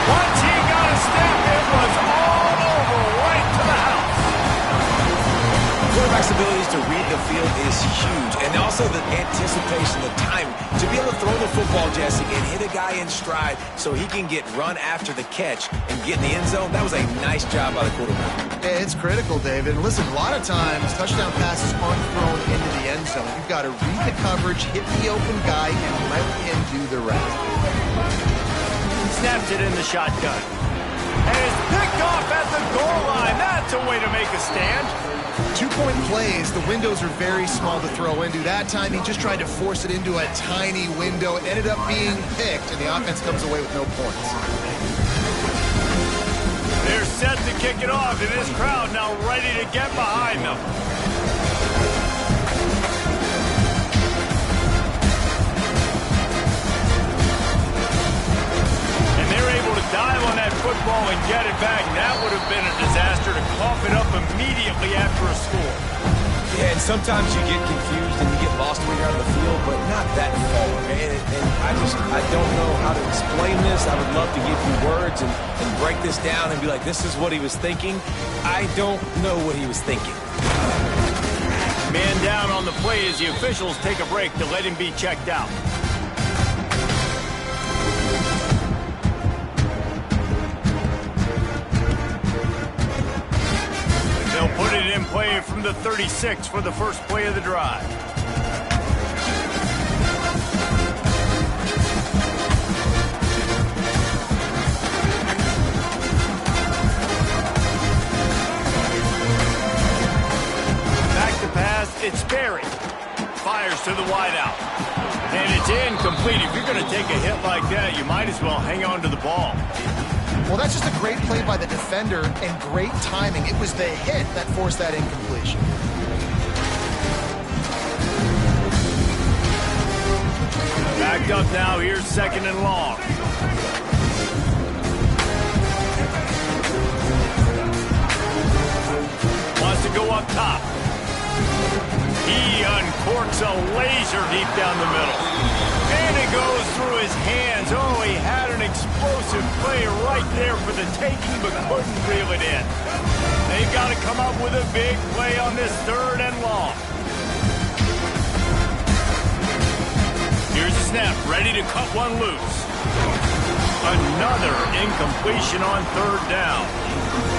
Once he got a step, it was all over, right to the house. Quarterback's abilities to read the field is huge, and also the anticipation, the time to be able to throw the football, Jesse, and hit a guy in stride so he can get run after the catch and get in the end zone. That was a nice job by the quarterback. Yeah, it's critical, David. And listen, a lot of times touchdown passes aren't thrown into the end zone. You've got to read the coverage, hit the open guy, and let him do the rest. Snaps it in the shotgun. And it's picked off at the goal line. That's a way to make a stand. 2-point plays, the windows are very small to throw into. That time he just tried to force it into a tiny window. It ended up being picked, and the offense comes away with no points. They're set to kick it off, and this crowd now ready to get behind them. And they're able to dive on that football and get it back. That would have been a disaster to cough it up immediately after a score. Yeah, and sometimes you get confused and you get lost when you're on the field, but not that far, man. And I don't know how to explain this. I would love to give you words and break this down and be like, this is what he was thinking. I don't know what he was thinking. Man down on the play as the officials take a break to let him be checked out. They'll put it in play from the 36 for the first play of the drive. Back to pass, it's Berry. Fires to the wideout. And it's incomplete. If you're going to take a hit like that, you might as well hang on to the ball. Well, that's just a great play by the defender and great timing. It was the hit that forced that incompletion. Backed up now, here's second and long. Wants to go up top. He uncorks a laser deep down the middle. And it goes through his hands. Oh, he had an explosive play right there for the taking, but couldn't reel it in. They've got to come up with a big play on this third and long. Here's a snap, ready to cut one loose. Another incompletion on third down.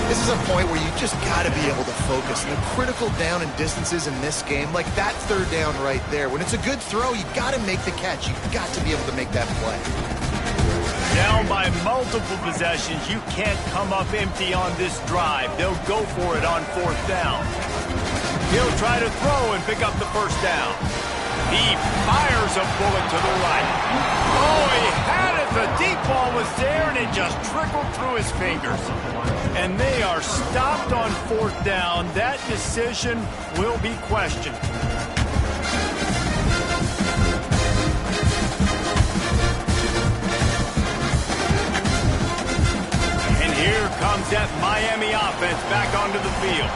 This is a point where you just got to be able to focus. And the critical down and distances in this game, like that third down right there, when it's a good throw, you got to make the catch. You've got to be able to make that play. Down by multiple possessions, you can't come up empty on this drive. They'll go for it on fourth down. He'll try to throw and pick up the first down. He fires a bullet to the right. Oh, he had it. The deep ball was there, and it just trickled through his fingers. And they are stopped on fourth down. That decision will be questioned. And here comes that Miami offense back onto the field.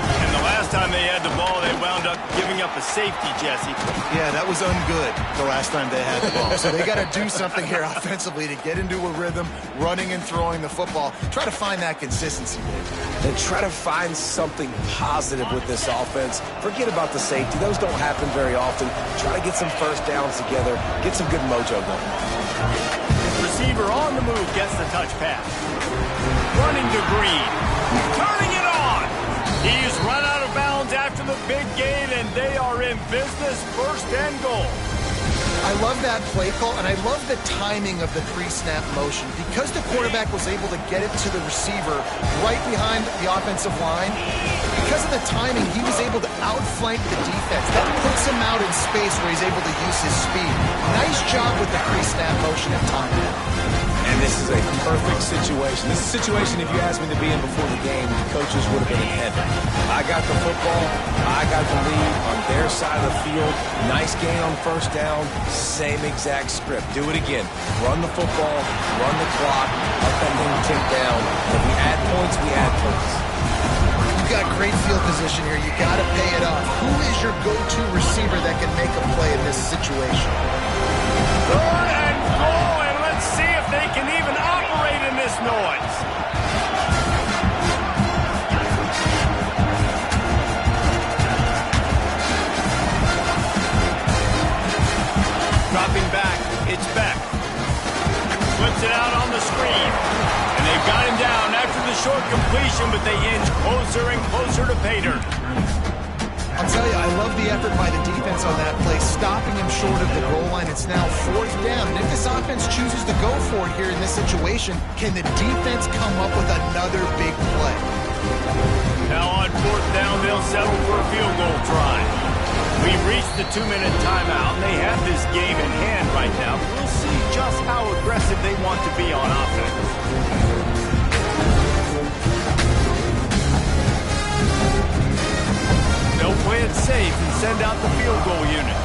And the last time they had the ball, they wound up giving up a safety, Jesse. Yeah, that was ungood the last time they had the ball. So they got to do something here offensively to get into a rhythm, running and throwing the football. Try to find that consistency, Dave. And try to find something positive with this offense. Forget about the safety. Those don't happen very often. Try to get some first downs together. Get some good mojo going. Receiver on the move gets the touch pass. Running to Green. Turning it on. He's run out of bounds after the big gain, and they are in business, first and goal. I love that play call, and I love the timing of the pre-snap motion. Because the quarterback was able to get it to the receiver right behind the offensive line, because of the timing, he was able to outflank the defense. That puts him out in space where he's able to use his speed. Nice job with the pre-snap motion and timing. And this is a perfect situation. This is a situation, if you asked me to be in before the game, the coaches would have been in heaven. I got the football. I got the lead on their side of the field. Nice gain on first down. Same exact script. Do it again. Run the football. Run the clock. Let that thing tick down. If we add points, we add points. You got great field position here. You got to pay it off. Who is your go-to receiver that can make a play in this situation? Third and goal, and let's see if they can even operate in this noise. Dropping back, it's Beck. Flips it out on the screen. And they've got him down after the short completion, but they inch closer and closer to pay dirt. I'll tell you, I love the effort by the defense on that play, stopping him short of the goal line. It's now fourth down. And if this offense chooses to go for it here in this situation, can the defense come up with another big play? Now on fourth down, they'll settle for a field goal try. We've reached the 2-minute timeout, and they have this game in hand right now. We'll see just how aggressive they want to be on offense. They'll play it safe and send out the field goal unit.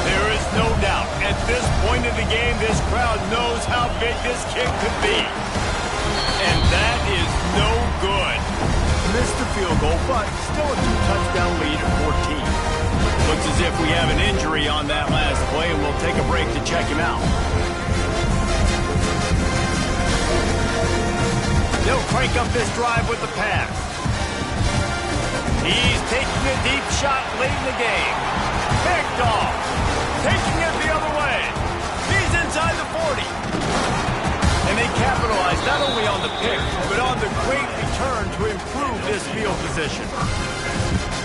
There is no doubt, at this point in the game, this crowd knows how big this kick could be. And that is no good. Missed the field goal, but still a 2-touchdown lead at 14. Looks as if we have an injury on that last play, and we'll take a break to check him out. They'll crank up this drive with the pass. He's taking a deep shot late in the game. Picked off. Taking it the other way. He's inside the 40. And they capitalize not only on the pick, but on the great return to improve this field position.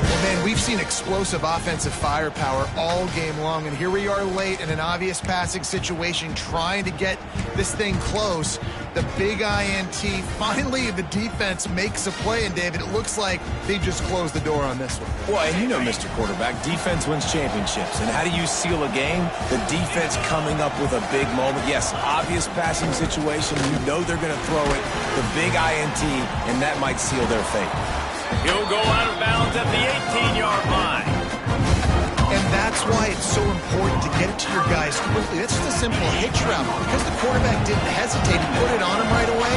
Well, man, we've seen explosive offensive firepower all game long, and here we are late in an obvious passing situation trying to get this thing close. The big INT, finally the defense makes a play, and David, it looks like they just closed the door on this one. Well, and you know, Mr. Quarterback, defense wins championships. And how do you seal a game? The defense coming up with a big moment. Yes, obvious passing situation. You know they're going to throw it. The big INT, and that might seal their fate. He'll go out of bounds at the 18-yard line. And that's why it's so important to get it to your guys quickly. That's just a simple hitch route. Because the quarterback didn't hesitate, he put it on him right away.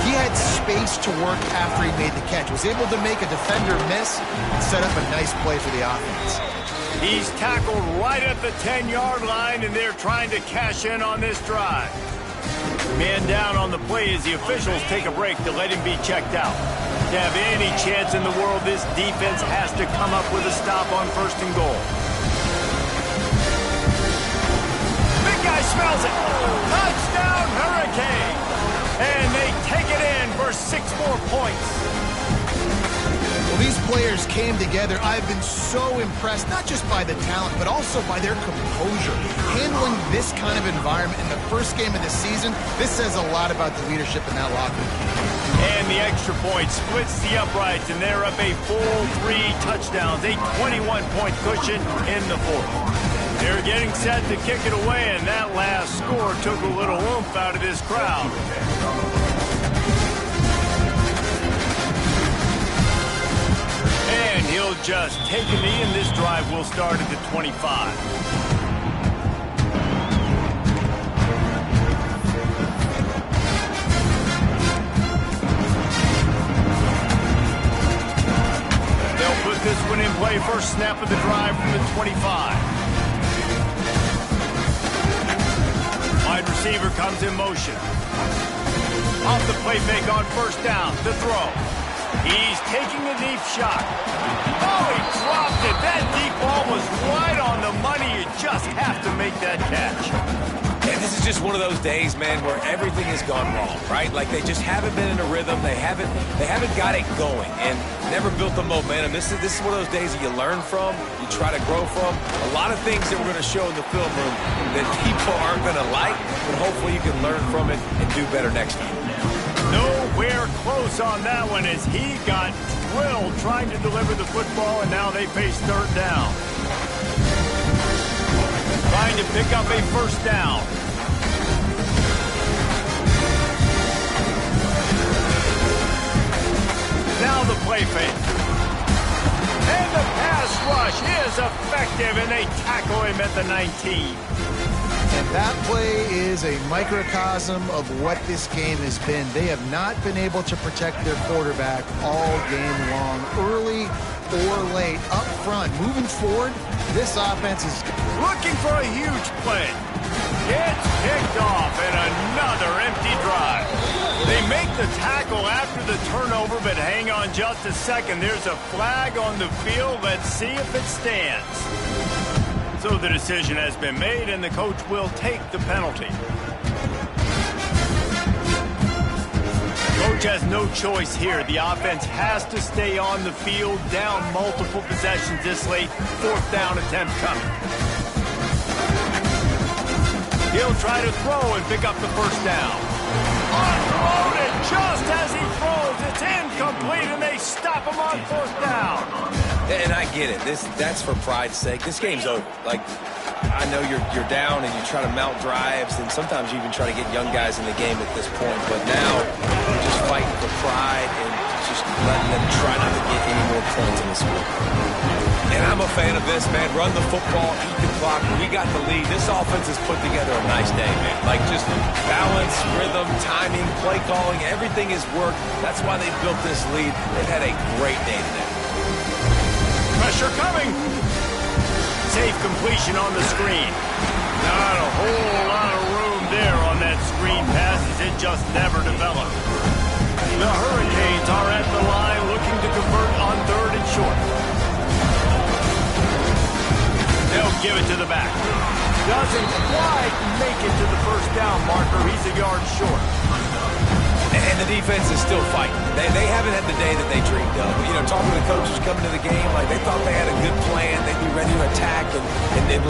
He had space to work after he made the catch. Was able to make a defender miss and set up a nice play for the offense. He's tackled right at the 10-yard line, and they're trying to cash in on this drive. Man down on the play as the officials take a break to let him be checked out. To have any chance in the world, this defense has to come up with a stop on first and goal. Big guy smells it. Touchdown, Hurricane. And they take it in for 6 more points. Well, these players came together. I've been so impressed, not just by the talent, but also by their composure. Handling this kind of environment in the first game of the season, this says a lot about the leadership in that locker room. And the extra point splits the uprights, and they're up a full 3 touchdowns, a 21-point cushion in the fourth. They're getting set to kick it away, and that last score took a little oomph out of this crowd. And he'll just take a knee, and this drive will start at the 25. Put this one in play, first snap of the drive from the 25. Wide receiver comes in motion. Off the play fake on first down, the throw. He's taking a deep shot. Oh, he dropped it. That deep ball was right on the money. You just have to make that catch. And this is just one of those days, man, where everything has gone wrong, right? Like they just haven't been in a rhythm. They haven't got it going and never built the momentum. This is one of those days that you learn from, you try to grow from. A lot of things that we're going to show in the film room that people aren't going to like, but hopefully you can learn from it and do better next time. Nowhere close on that one as he got drilled trying to deliver the football, and now they face third down. Trying to pick up a first down. play fake. And the pass rush is effective, and they tackle him at the 19. And that play is a microcosm of what this game has been. They have not been able to protect their quarterback all game long, early or late, up front. Moving forward, this offense is looking for a huge play. Gets picked off, and another empty drive. They make the tackle after the turnover, but hang on just a second. There's a flag on the field. Let's see if it stands. So the decision has been made, and the coach will take the penalty. Coach has no choice here. The offense has to stay on the field, down multiple possessions this late. Fourth down attempt coming. He'll try to throw and pick up the first down. Unloaded just as he throws. It's incomplete, and they stop him on fourth down. And I get it. That's for pride's sake. This game's over. Like, I know you're down and you try to mount drives, and sometimes you even try to get young guys in the game at this point. But now you're just fighting for pride and just letting them try not to get any more points in this one. And I'm a fan of this, man. Run the football, eat the clock. We got the lead. This offense has put together a nice day, man. Like, just balance, rhythm, timing, play calling, everything has worked. That's why they built this lead. They've had a great day today. Pressure coming. Safe completion on the screen. Not a whole lot of room there on that screen pass, as it just never developed. The Hurricanes are at the line looking to convert on third and short. They'll give it to the back. Doesn't quite make it to the first down marker. He's a yard short. And the defense is still fighting. They haven't had the day that they dreamed of. You know, talking to the coaches coming to the game, like they thought they had a good plan. They'd be ready to attack and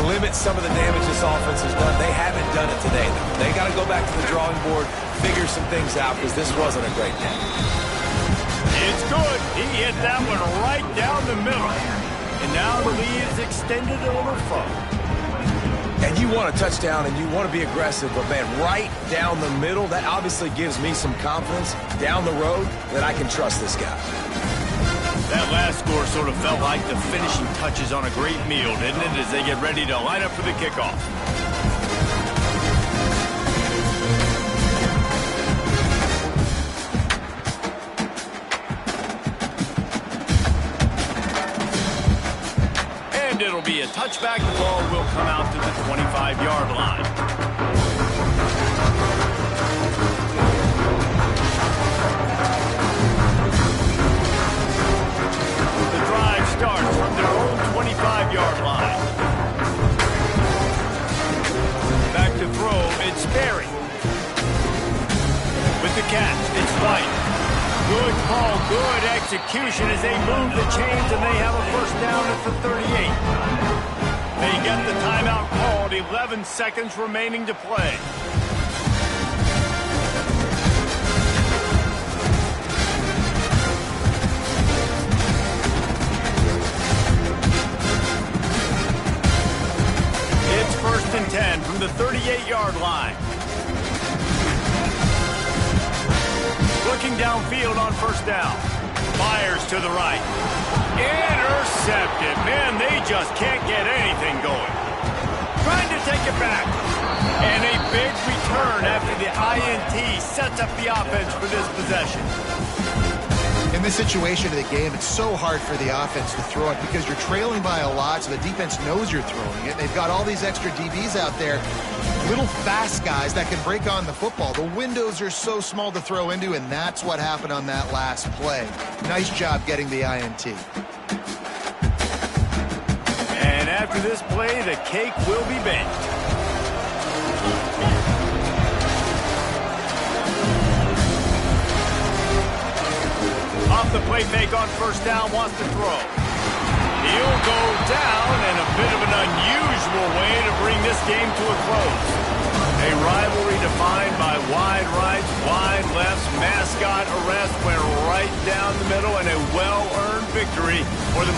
limit some of the damage this offense has done. They haven't done it today. They got to go back to the drawing board, figure some things out, because this wasn't a great day. It's good. He hit that one right down the middle. And now the lead is extended over 4. And you want a touchdown and you want to be aggressive, but man, right down the middle, that obviously gives me some confidence down the road that I can trust this guy. That last score sort of felt like the finishing touches on a great meal, didn't it, as they get ready to line up for the kickoff. It'll be a touchback. The ball will come out to the 25-yard line. The drive starts from their own 25-yard line. Back to throw, it's Sperry. With the catch, it's White. Good call, good execution as they move the chains, and they have a first down at the 38. They get the timeout called, 11 seconds remaining to play. It's 1st and 10 from the 38-yard line. Looking downfield on first down. Fires to the right. Intercepted. Man, they just can't get anything going. Trying to take it back. And a big return after the INT sets up the offense for this possession. in this situation of the game, it's so hard for the offense to throw it because you're trailing by a lot, so the defense knows you're throwing it. They've got all these extra DBs out there, little fast guys that can break on the football. The windows are so small to throw into, and that's what happened on that last play. Nice job getting the INT. And after this play, the cake will be baked. Off the play fake on first down, wants to throw. He'll go down in a bit of an unusual way to bring this game to a close. A rivalry defined by wide rights, wide lefts, mascot arrest went right down the middle, and a well-earned victory for the